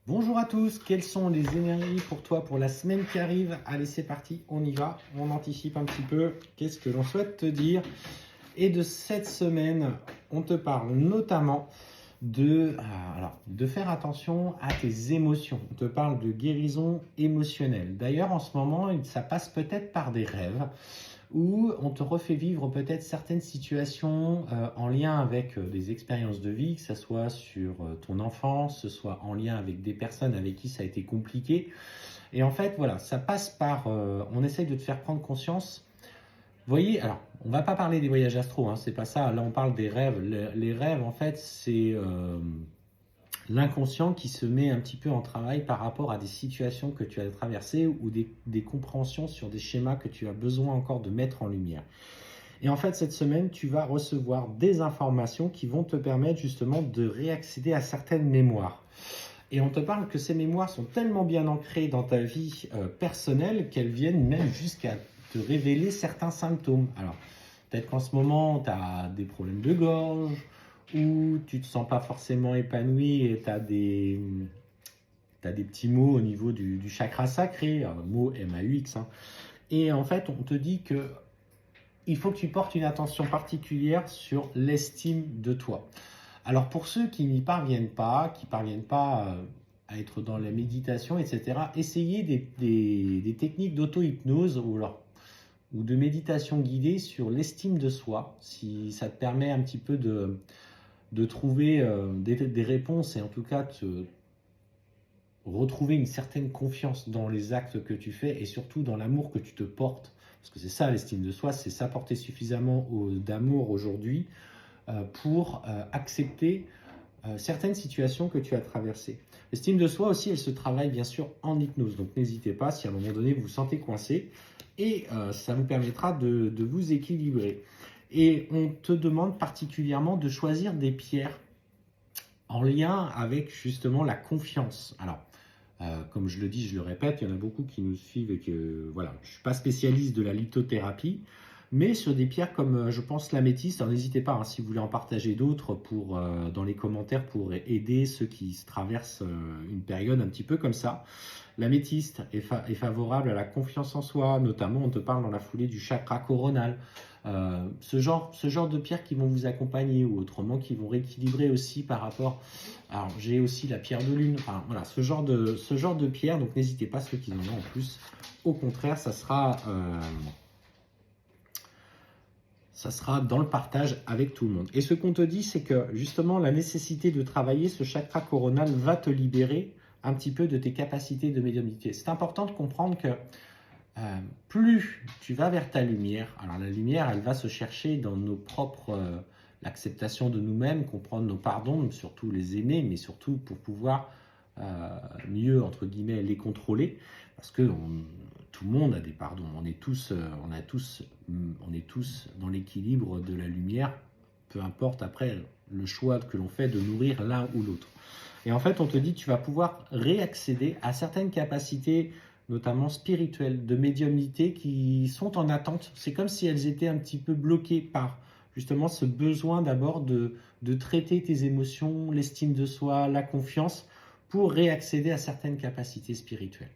Bonjour à tous, quelles sont les énergies pour toi pour la semaine qui arrive? Allez, c'est parti, on y va, on anticipe un petit peu. Qu'est-ce que l'on souhaite te dire? Et de cette semaine, on te parle notamment de faire attention à tes émotions. On te parle de guérison émotionnelle. D'ailleurs, en ce moment, ça passe peut-être par des rêves où on te refait vivre peut-être certaines situations en lien avec des expériences de vie, que ce soit sur ton enfance, que ce soit en lien avec des personnes avec qui ça a été compliqué. Et en fait, voilà, ça passe par, on essaye de te faire prendre conscience. Vous voyez, alors, on va pas parler des voyages astro, hein, c'est pas ça. Là, on parle des rêves. Les rêves, en fait, c'est l'inconscient qui se met un petit peu en travail par rapport à des situations que tu as traversées ou des compréhensions sur des schémas que tu as besoin encore de mettre en lumière. Et en fait, cette semaine, tu vas recevoir des informations qui vont te permettre justement de réaccéder à certaines mémoires. Et on te parle que ces mémoires sont tellement bien ancrées dans ta vie personnelle qu'elles viennent même jusqu'à te révéler certains symptômes. Alors, peut-être qu'en ce moment, tu as des problèmes de gorge, ou tu ne te sens pas forcément épanoui et tu as des petits mots au niveau du chakra sacré, mot MAUX. Hein. Et en fait, on te dit que il faut que tu portes une attention particulière sur l'estime de toi. Alors pour ceux qui n'y parviennent pas, à être dans la méditation, etc., essayez des techniques d'auto-hypnose ou de méditation guidée sur l'estime de soi, si ça te permet un petit peu de trouver des réponses et en tout cas de retrouver une certaine confiance dans les actes que tu fais et surtout dans l'amour que tu te portes. Parce que c'est ça l'estime de soi, c'est s'apporter suffisamment d'amour aujourd'hui pour accepter certaines situations que tu as traversées. L'estime de soi aussi, elle se travaille bien sûr en hypnose. Donc n'hésitez pas si à un moment donné vous vous sentez coincé et ça vous permettra de vous équilibrer. Et on te demande particulièrement de choisir des pierres en lien avec justement la confiance. Alors, comme je le dis, je le répète, il y en a beaucoup qui nous suivent et que voilà, je ne suis pas spécialiste de la lithothérapie, mais sur des pierres comme je pense l'améthyste, n'hésitez pas hein, si vous voulez en partager d'autres dans les commentaires pour aider ceux qui se traversent une période un petit peu comme ça. L'améthyste est favorable à la confiance en soi, notamment on te parle dans la foulée du chakra coronal. Ce genre de pierres qui vont vous accompagner ou autrement qui vont rééquilibrer aussi par rapport. Alors j'ai aussi la pierre de lune. Enfin voilà, ce genre de pierre. Donc n'hésitez pas ceux qui en ont en plus. Au contraire, ça sera dans le partage avec tout le monde. Et ce qu'on te dit, c'est que justement la nécessité de travailler ce chakra coronal va te libérer un petit peu de tes capacités de médiumnité. C'est important de comprendre que plus tu vas vers ta lumière, alors la lumière, elle va se chercher dans nos propres, l'acceptation de nous-mêmes, comprendre nos pardons, surtout les aimer, mais surtout pour pouvoir mieux, entre guillemets, les contrôler, parce que tout le monde a des pardons, on est tous dans l'équilibre de la lumière, peu importe après le choix que l'on fait de nourrir l'un ou l'autre. Et en fait, on te dit, tu vas pouvoir réaccéder à certaines capacités notamment spirituelles, de médiumnité qui sont en attente. C'est comme si elles étaient un petit peu bloquées par justement ce besoin d'abord de traiter tes émotions, l'estime de soi, la confiance, pour réaccéder à certaines capacités spirituelles.